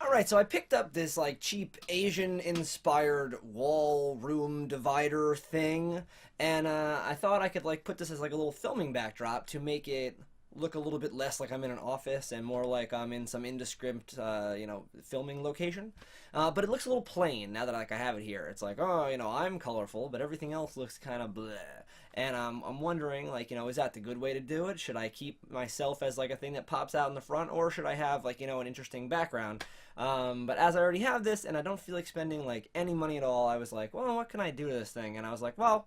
All right, so I picked up this like cheap Asian-inspired wall room divider thing, and I thought I could like put this as like a little filming backdrop to make it look a little bit less like I'm in an office and more like I'm in some indescript, filming location. But it looks a little plain now that like I have it here. It's like, oh, I'm colorful, but everything else looks kind of bleh. And I'm wondering, like, is that the good way to do it? Should I keep myself as like a thing that pops out in the front, or should I have like, an interesting background? But as I already have this, and I don't feel like spending like any money at all, I was like, well, what can I do to this thing? And I was like, well,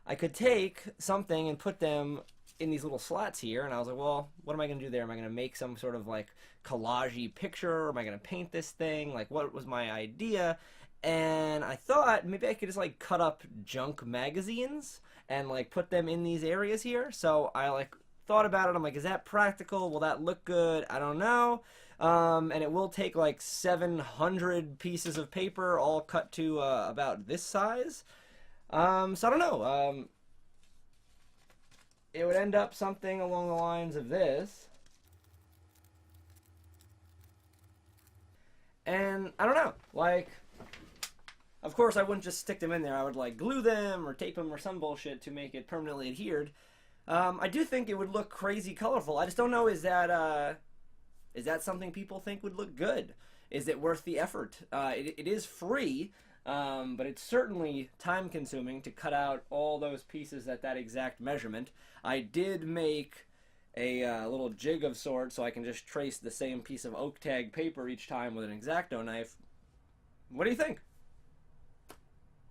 I could take something and put them in these little slots here, and I was like, well, what am I going to do there? Am I going to make some sort of like collage picture? Or am I going to paint this thing? Like, what was my idea? And I thought maybe I could just like cut up junk magazines and like put them in these areas here. So I like thought about it. I'm like, is that practical? Will that look good? I don't know. And it will take like 700 pieces of paper, all cut to about this size. So I don't know. It would end up something along the lines of this. And I don't know. Like, of course, I wouldn't just stick them in there. I would like glue them or tape them or some bullshit to make it permanently adhered. I do think it would look crazy colorful. I just don't know. Is that something people think would look good? Is it worth the effort? It is free, but it's certainly time consuming to cut out all those pieces at that exact measurement. I did make a little jig of sorts so I can just trace the same piece of oak tag paper each time with an X-Acto knife. What do you think?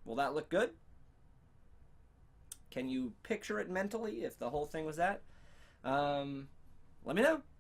Will that look good? Can you picture it mentally if the whole thing was that? Let me know.